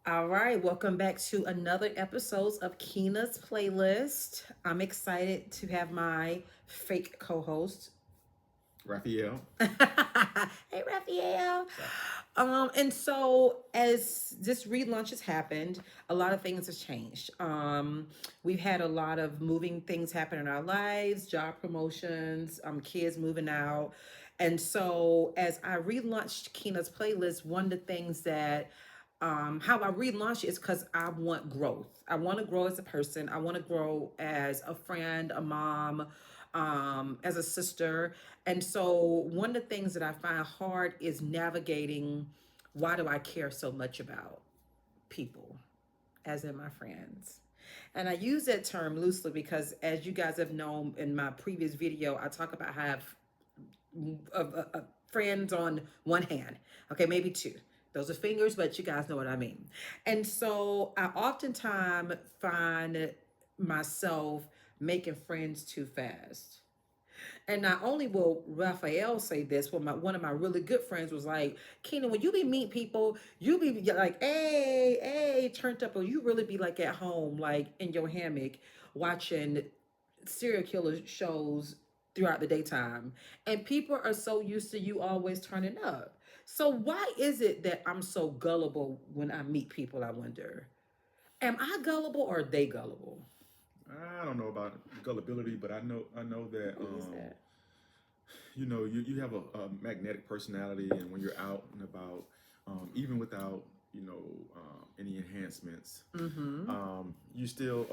All right, welcome back to another episode of Keena's playlist. I'm excited to have my fake co-host. Raphael. Hey, Raphael. So, And so as this relaunch has happened, a lot of things have changed. We've had a lot of moving things happen in our lives, job promotions, kids moving out. And so as I relaunched Keena's playlist, one of the things that how I relaunched it is because I want growth. I want to grow as a person. I want to grow as a friend, a mom, as a sister. And so, one of the things that I find hard is navigating why do I care so much about people, as in my friends. And I use that term loosely because, as you guys have known in my previous video, I talk about how I have friends on one hand. Okay, maybe two. Those are fingers, but you guys know what I mean. And so I oftentimes find myself making friends too fast. And not only will Raphael say this, but one of my really good friends was like, Keenan, when you be meet people, you be like, hey, turned up, or you really be like at home, like in your hammock, watching serial killer shows throughout the daytime. And people are so used to you always turning up. So why is it that I'm so gullible when I meet people, I wonder? Am I gullible or are they gullible? I don't know about gullibility, but I know that What is that? you have a magnetic personality, and when you're out and about, even without any enhancements, Mm-hmm. you still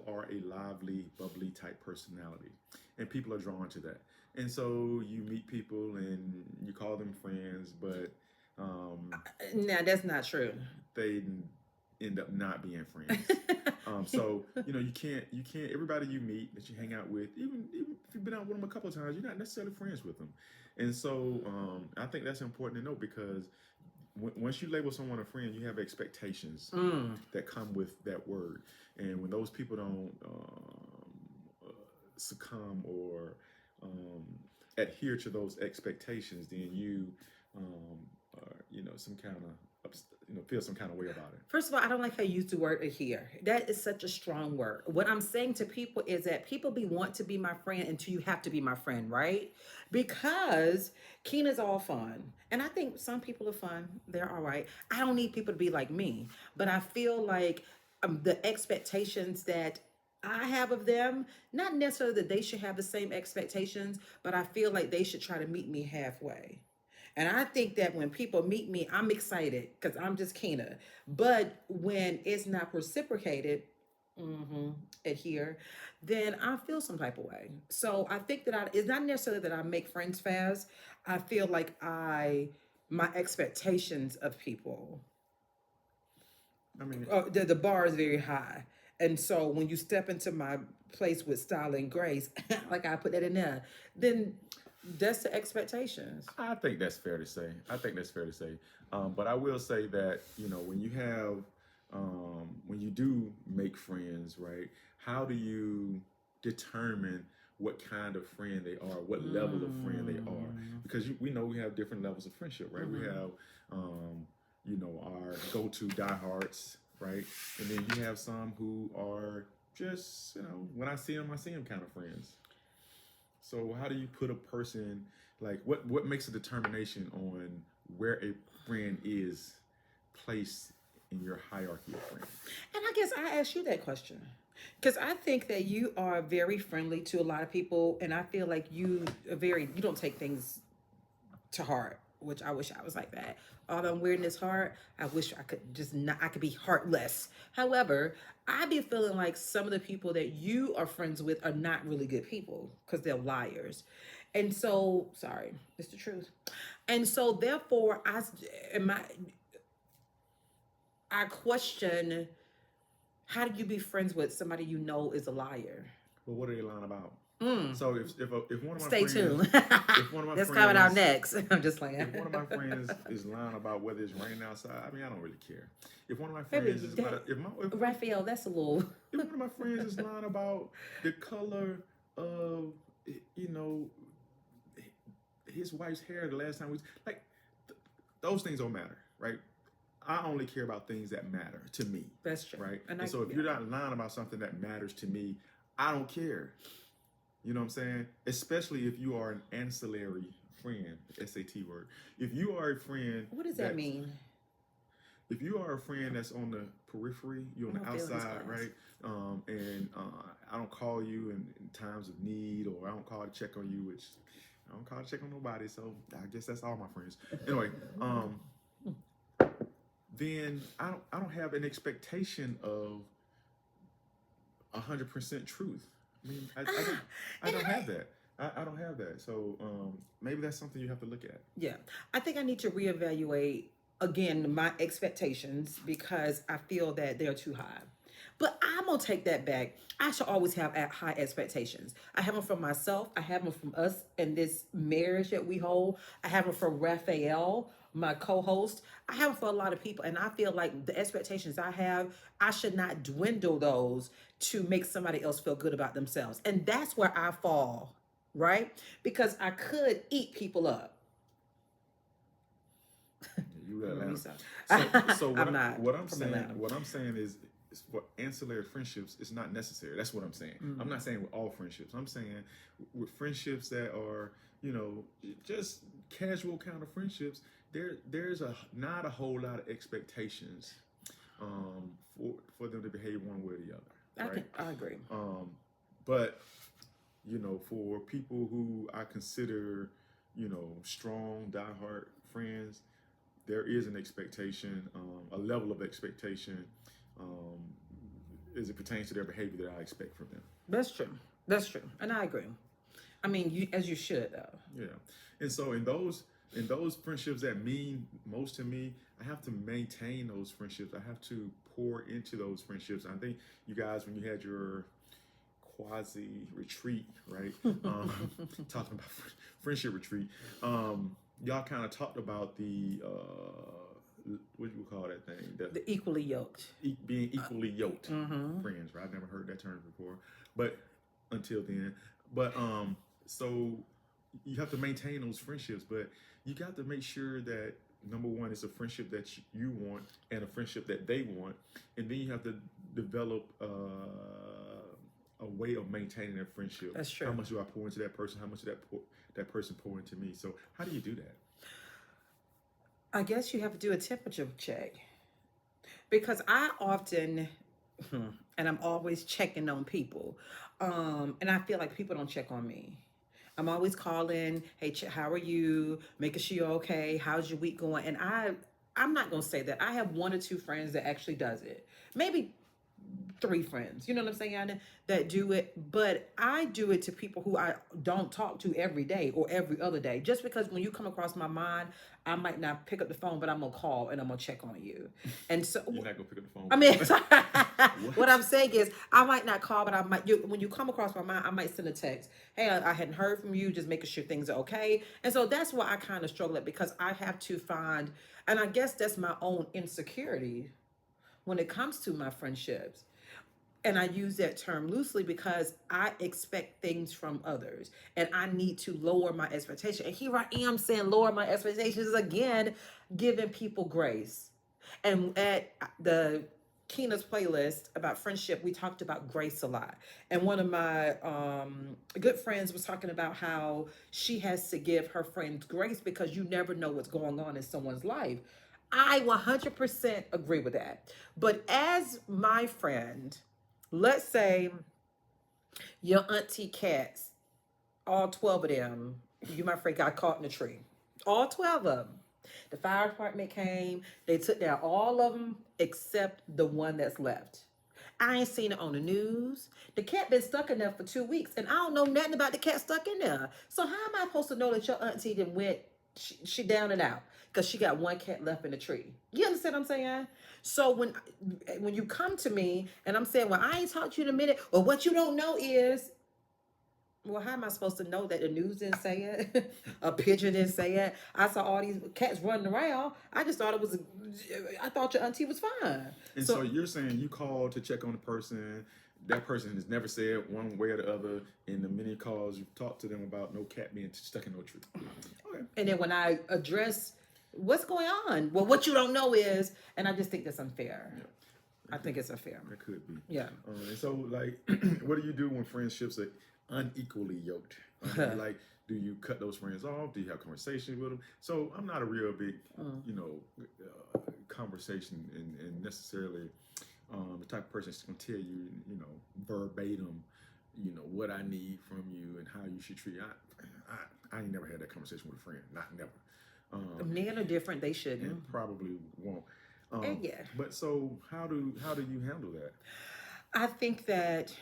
are a lively, bubbly type personality, and people are drawn to that. And so you meet people and you call them friends, but um, Now that's not true. they end up not being friends. So you can't everybody you meet that you hang out with, even if you've been out with them a couple of times, you're not necessarily friends with them. And so I think that's important to note because once you label someone a friend, you have expectations Mm. that come with that word. And when those people don't succumb or um, adhere to those expectations, then you are, some kind of feel some kind of way about it. First of all, I don't like how you use the word adhere. That is such a strong word. What I'm saying to people is that people want to be my friend until you have to be my friend, right? Because Keena's all fun. And I think some people are fun. They're all right. I don't need people to be like me. But I feel like the expectations that I have of them, not necessarily that they should have the same expectations, but I feel like they should try to meet me halfway. And I think that when people meet me, I'm excited because I'm just Keena. But when it's not reciprocated, mm-hmm, adhere, then I feel some type of way. So I think that it's not necessarily that I make friends fast. I feel like my expectations of people, I mean, the bar is very high. And so when you step into my place with style and grace, like I put that in there, then that's the expectations. I think that's fair to say. I think that's fair to say. But I will say that when you have when you do make friends, right? How do you determine what kind of friend they are, what level of friend they are? Mm. Because we know we have different levels of friendship, right? We Mm-hmm. have our go-to diehards, right? And then you have some who are just when I see them kind of friends. So how do you put a person, like what makes a determination on where a friend is placed in your hierarchy of friends? And I guess I asked you that question because I think that you are very friendly to a lot of people, and I feel like you don't take things to heart, which I wish I was like that. Although I'm weird in this heart, I wish I could just not. I could be heartless. However, I be feeling like some of the people that you are friends with are not really good people because they're liars. And so, sorry, it's the truth. And so, therefore, I question, how do you be friends with somebody you know is a liar? But what are they lying about? Mm. So if one of my Stay friends tuned. if one of my That's coming out friends next. I'm just like, if one of my friends is lying about whether it's raining outside, I mean I don't really care. If one of my baby, friends is lying, Raphael, that's a little. if one of my friends is lying about the color of you know his wife's hair the last time we like those things don't matter, right? I only care about things that matter to me. That's true. Right. And And so if you're not lying about something that matters to me, I don't care. You know what I'm saying? Especially if you are an ancillary friend, SAT word. If you are a friend, what does that mean? If you are a friend that's on the periphery, you're on the outside, right? And I don't call you in times of need, or I don't call to check on you, which I don't call to check on nobody. So I guess that's all my friends. Anyway, then I don't have an expectation of 100% truth. I mean, I don't have that. I don't have that. So maybe that's something you have to look at. Yeah. I think I need to reevaluate again my expectations because I feel that they're too high. But I'm going to take that back. I should always have high expectations. I have them from myself. I have them from us in this marriage that we hold. I have them from Raphael, my co-host. I have them for a lot of people. And I feel like the expectations I have, I should not dwindle those to make somebody else feel good about themselves. And that's where I fall, right? Because I could eat people up. You Atlanta. So what I'm saying is for ancillary friendships, it's not necessary. That's what I'm saying. I'm not saying with all friendships. I'm saying with friendships that are, just casual kind of friendships, there's not a whole lot of expectations for them to behave one way or the other. Right? I agree. But for people who I consider, strong, diehard friends, there is an expectation, a level of expectation as it pertains to their behavior that I expect from them. That's true. And I agree. I mean, as you should, though. Yeah. And so in those friendships that mean most to me, I have to maintain those friendships. I have to pour into those friendships. I think you guys, when you had your quasi retreat, right? Talking about friendship retreat, y'all kind of talked about the what do you call that thing? The equally yoked. Being equally yoked friends, right? I've never heard that term before, but until then, so you have to maintain those friendships, but you got to make sure that number one, it's a friendship that you want and a friendship that they want, and then you have to develop a way of maintaining that friendship. That's true. How much do I pour into that person? How much did that person pour into me? So how do you do that? I guess you have to do a temperature check, because I often, and I'm always checking on people, and I feel like people don't check on me. I'm always calling, hey, how are you? Making sure you're okay. How's your week going? And I'm not gonna say that. I have 1 or 2 friends that actually does it. Maybe 3 friends, you know what I'm saying, that do it. But I do it to people who I don't talk to every day or every other day, just because when you come across my mind, I might not pick up the phone, but I'm gonna call and I'm gonna check on you. And so you're not gonna pick up the phone. I mean, what I'm saying is, I might not call, but I might. When you come across my mind, I might send a text. Hey, I hadn't heard from you. Just making sure things are okay. And so that's why I kind of struggle at, because I have to find, and I guess that's my own insecurity when it comes to my friendships. And I use that term loosely because I expect things from others and I need to lower my expectation. And here I am saying lower my expectations again, giving people grace. And at the Keena's playlist about friendship, we talked about grace a lot. And one of my good friends was talking about how she has to give her friends grace because you never know what's going on in someone's life. I 100% agree with that. But as my friend, let's say your auntie cats, all 12 of them, you my friend, got caught in a tree. All 12 of them. The fire department came. They took down all of them except the one that's left. I ain't seen it on the news. The cat been stuck in there for 2 weeks, and I don't know nothing about the cat stuck in there. So how am I supposed to know that your auntie done went, she down and out? Because she got one cat left in the tree. You understand what I'm saying? So when you come to me and I'm saying, well, I ain't talked to you in a minute, or what you don't know is, well, how am I supposed to know that the news didn't say it? A pigeon didn't say it. I saw all these cats running around. I just thought I thought your auntie was fine. And so you're saying you called to check on the person. That person has never said one way or the other in the many calls you've talked to them about no cat being stuck in no tree. Okay. And then when I address What's going on? Well, what you don't know is, and I just think that's unfair. Yeah, I think it's unfair. that could be. Yeah. And so, like, what do you do when friendships are unequally yoked? Like, do you cut those friends off? Do you have conversations with them? So, I'm not a real big, you know, conversation and necessarily the type of person that's going to tell you, you know, verbatim, you know, what I need from you and how you should treat. I ain't never had that conversation with a friend. Not never. Men are different. They shouldn't. And probably won't. Yeah. But so how do you handle that? I think that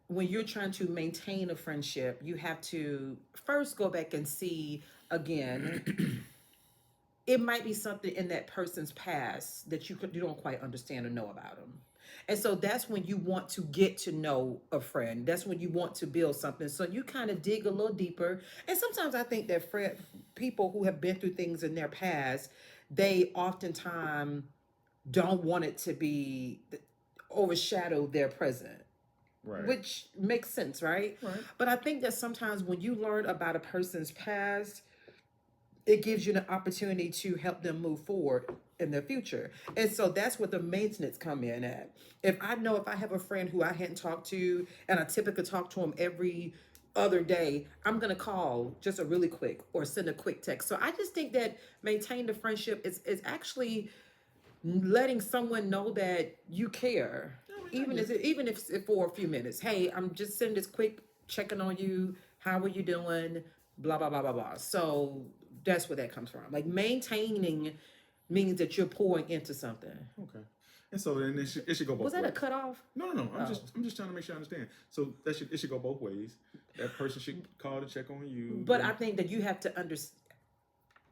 when you're trying to maintain a friendship, you have to first go back and see again. It might be something in that person's past that you don't quite understand or know about them. And so that's when you want to get to know a friend. That's when you want to build something. So you kind of dig a little deeper. And sometimes I think that people who have been through things in their past, they oftentimes don't want it to be overshadow their present. Right. Which makes sense, right? Right. But I think that sometimes when you learn about a person's past, it gives you the opportunity to help them move forward in their future. And so that's where the maintenance come in at. If I know if I have a friend who I hadn't talked to and I typically talk to him every other day, I'm gonna call just a really quick or send a quick text. So I just think that maintaining the friendship is actually letting someone know that you care, even if for a few minutes. Hey, I'm just sending this quick checking on you. How are you doing? Blah blah blah blah blah. So that's where that comes from. Like maintaining means that you're pouring into something. Okay. And so then it should go both Was that ways. a cutoff? No. I'm Oh. just trying to make sure I understand. So it should go both ways. That person should call to check on you. But I think that you have to understand.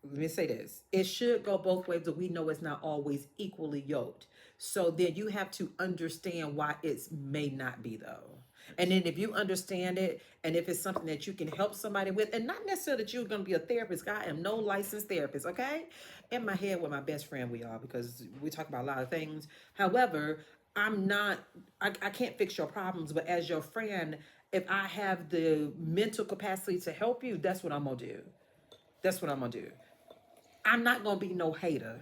Let me say this. It should go both ways, but we know it's not always equally yoked. So then you have to understand why it may not be though. And then if you understand it, and if it's something that you can help somebody with, and not necessarily that you're going to be a therapist. I am no licensed therapist, okay? In my head, with my best friend, we are, because we talk about a lot of things. However, I'm not, I can't fix your problems, but as your friend, if I have the mental capacity to help you, that's what I'm going to do. That's what I'm going to do. I'm not going to be no hater.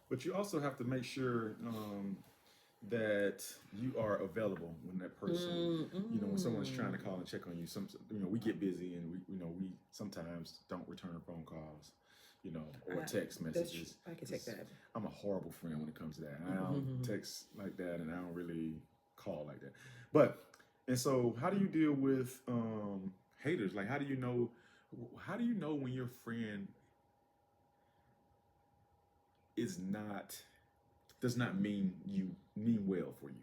But you also have to make sure that you are available when that person, you know, when someone's trying to call and check on you. You know, we get busy and we sometimes don't return phone calls, you know, or text messages. I can take that. I'm a horrible friend when it comes to that. I don't text like that, and I don't really call like that. But and so, how do you deal with haters? Like, how do you know when your friend does not mean well for you?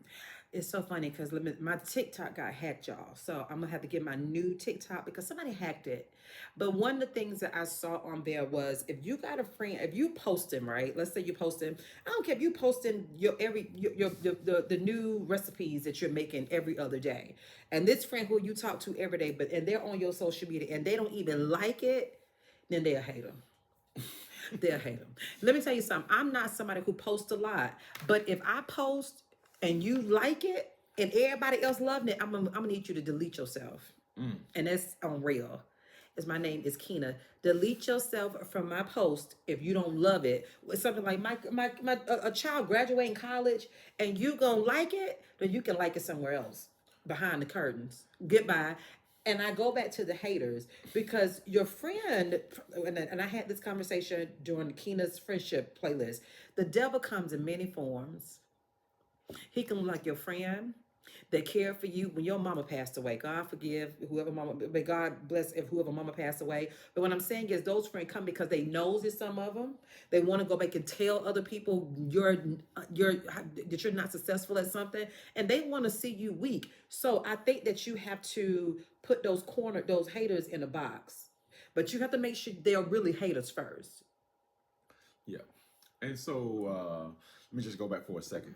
It's so funny because my TikTok got hacked, y'all. So I'm gonna have to get my new TikTok because somebody hacked it. But one of the things that I saw on there was if you got a friend, if you posting, right? Let's say you posting, I don't care if you posting the new recipes that you're making every other day. And this friend who you talk to every day, and they're on your social media and they don't even like it, then they'll hate them. They'll hate them. Let me tell you something. I'm not somebody who posts a lot, but if I post and you like it and everybody else loving it, I'm gonna need you to delete yourself. And that's on real. As my name is Keena. Delete yourself from my post if you don't love it. With something like a child graduating college and you gonna like it, then you can like it somewhere else behind the curtains. Goodbye. And I go back to the haters because your friend, and I had this conversation during Keena's friendship playlist. The devil comes in many forms. He can look like your friend that cared for you when your mama passed away. God forgive whoever mama, but God bless if whoever mama passed away. But what I'm saying is those friends come because they knows it's some of them. They want to go back and tell other people that you're not successful at something, and they want to see you weak. So I think that you have to put those haters in a box, but you have to make sure they're really haters first. Yeah. And so let me just go back for a second.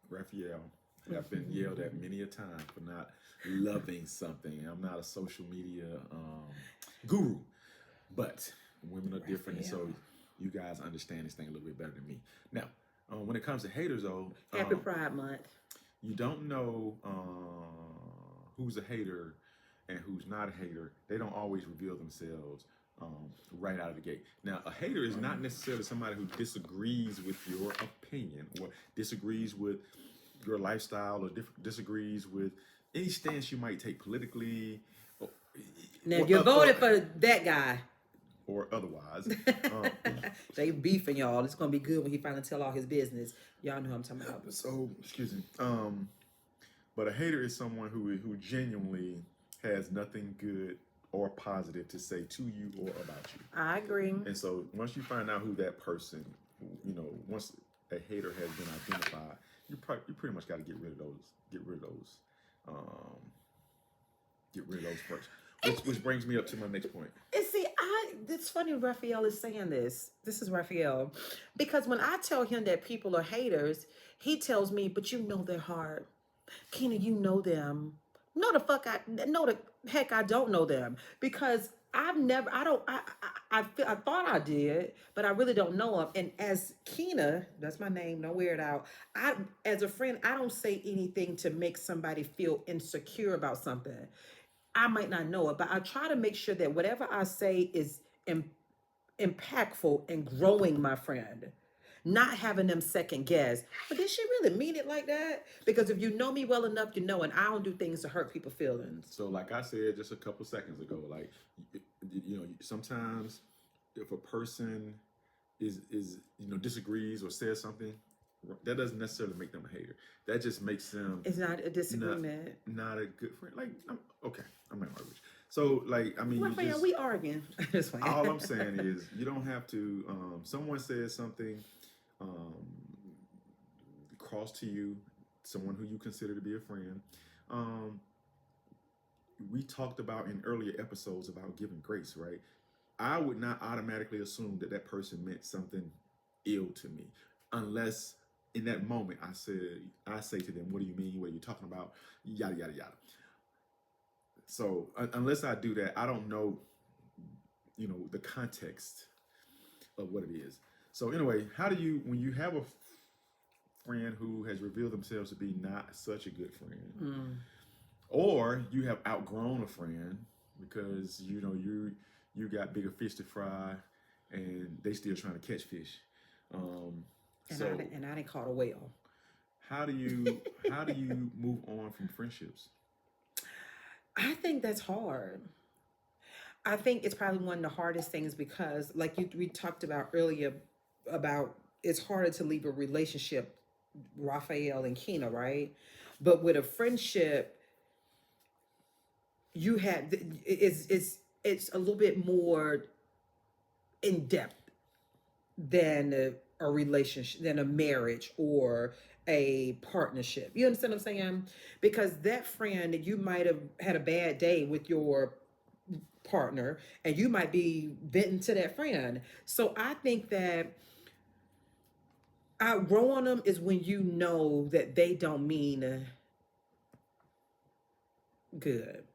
Raphael, have been yelled at many a time for not loving something. I'm not a social media guru, but women are different, and so you guys understand this thing a little bit better than me. Now, when it comes to haters, though, Happy Pride Month. You don't know who's a hater and who's not a hater. They don't always reveal themselves right out of the gate. Now, a hater is not necessarily somebody who disagrees with your opinion or disagrees with your lifestyle or disagrees with any stance you might take politically or, Now, or, if you or, voted for that guy, or otherwise. Um, they beefing y'all. It's gonna be good when he finally tell all his business. Y'all know what I'm talking about. so, excuse me. But a hater is someone who genuinely has nothing good or positive to say to you or about you. I agree. And so once you find out who that person, once a hater has been identified, you pretty much got to get rid of those. Um, get rid of those first. Which brings me up to my next point. And see, it's funny Raphael is saying this. This is Raphael. Because when I tell him that people are haters, he tells me, but you know their heart. Keena, you know them. No, the heck I don't know them. Because I thought I did, but I really don't know them. And as Keena, that's my name, don't wear it out. As a friend, I don't say anything to make somebody feel insecure about something. I might not know it, but I try to make sure that whatever I say is impactful and growing my friend. Not having them second guess. But did she really mean it like that? Because if you know me well enough, you know, and I don't do things to hurt people's feelings. So, like I said just a couple seconds ago, like sometimes if a person is disagrees or says something, that doesn't necessarily make them a hater. That just makes them It's not a disagreement. not a good friend. Like, I'm not arguing. So, like, I mean, Raphael, we arguing. all I'm saying is you don't have to. Someone says something cross to you, someone who you consider to be a friend. We talked about in earlier episodes about giving grace, right? I would not automatically assume that person meant something ill to me, unless in that moment I say to them, "What do you mean? What are you talking about?" Yada yada yada. So unless I do that, I don't know, the context of what it is. So anyway, how do you, when you have a friend who has revealed themselves to be not such a good friend, or you have outgrown a friend because you got bigger fish to fry, and they still trying to catch fish. I didn't caught a whale. How do you move on from friendships? I think that's hard. I think it's probably one of the hardest things because, like we talked about earlier, about it's harder to leave a relationship, Raphael and Keena, right? But with a friendship, you had it's a little bit more in depth than a relationship, than a marriage or a partnership. You understand what I'm saying? Because that friend, you might have had a bad day with your partner and you might be venting to that friend. So I think that outgrowing them is when you know that they don't mean good.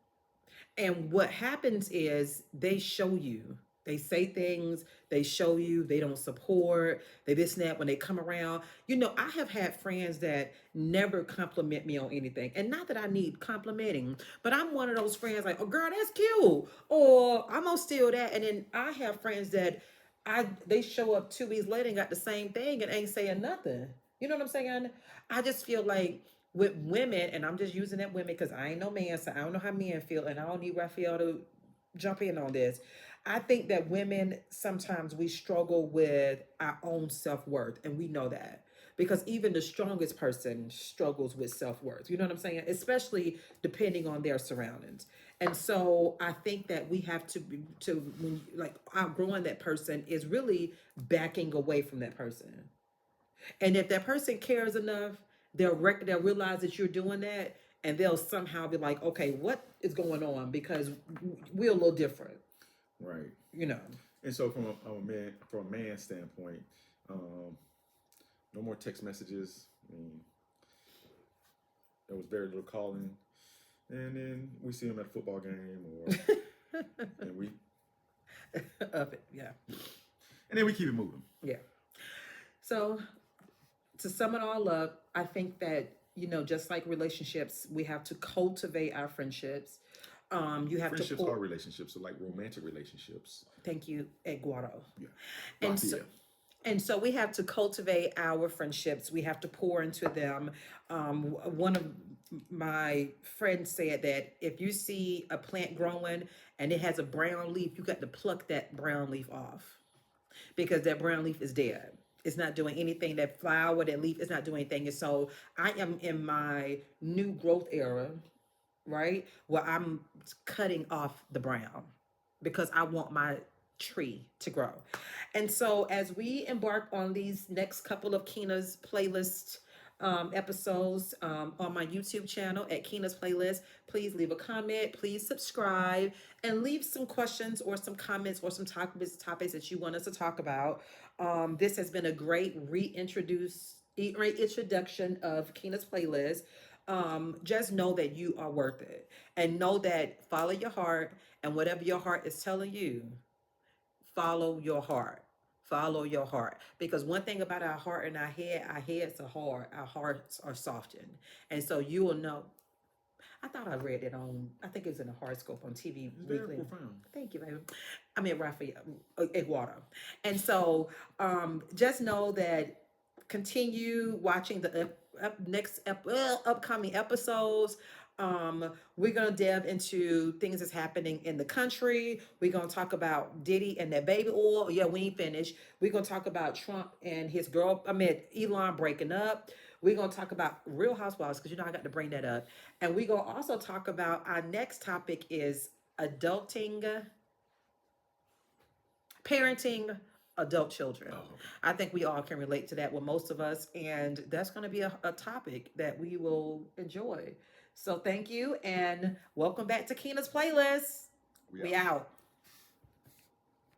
And what happens is they show you. They say things, they show you, they don't support, they this and that when they come around. I have had friends that never compliment me on anything. And not that I need complimenting, but I'm one of those friends like, oh girl, that's cute. Or I'm gonna steal that. And then I have friends that they show up 2 weeks later and got the same thing and ain't saying nothing. You know what I'm saying? I just feel like with women, and I'm just using that women because I ain't no man, so I don't know how men feel, and I don't need Raphael to jump in on this. I think that women, sometimes we struggle with our own self-worth, and we know that. Because even the strongest person struggles with self-worth. You know what I'm saying? Especially depending on their surroundings. And so I think that we have when, like, outgrowing that person is really backing away from that person. And if that person cares enough, they'll realize that you're doing that, and they'll somehow be like, okay, what is going on? Because we're a little different. Right. And so from a man standpoint, no more text messages. There was very little calling, and then we see him at a football game, and we up it, yeah. And then we keep it moving. Yeah. So to sum it all up, I think that just like relationships, we have to cultivate our friendships. You have to Friendships pour. are relationships, so like romantic relationships. Thank you, Eduardo. Yeah. And so, Rafael. and so we have to cultivate our friendships. We have to pour into them. One of my friends said that if you see a plant growing and it has a brown leaf, you got to pluck that brown leaf off because that brown leaf is dead. It's not doing anything. That flower, that leaf is not doing anything. And so I am in my new growth era, right? Where I'm cutting off the brown because I want my tree to grow. And so as we embark on these next couple of Kina's playlist episodes on my YouTube channel at Kina's Playlist, please leave a comment, please subscribe, and leave some questions or some comments or some topics that you want us to talk about. This has been a great reintroduction of Kina's Playlist. Just know that you are worth it, and know that follow your heart, and whatever your heart is telling you, follow your heart. Follow your heart. Because one thing about our heads are hard, our hearts are softened. And so you will know. I thought I read it on, I think it was in a horoscope on TV It's very Weekly. profound. Thank you, baby. I mean, Raphael, Eduardo. And so just know that continue watching the upcoming episodes. We're gonna delve into things that's happening in the country. We're gonna talk about Diddy and that baby oil. Yeah, we ain't finished. We're gonna talk about Trump and his girl. I mean, Elon breaking up. We're gonna talk about Real Housewives because you know I got to bring that up, and we're gonna also talk about our next topic is adulting, parenting adult children. Oh, okay. I think we all can relate to that with most of us, and that's going to be a topic that we will enjoy. So thank you, and welcome back to Kina's Playlist. We out.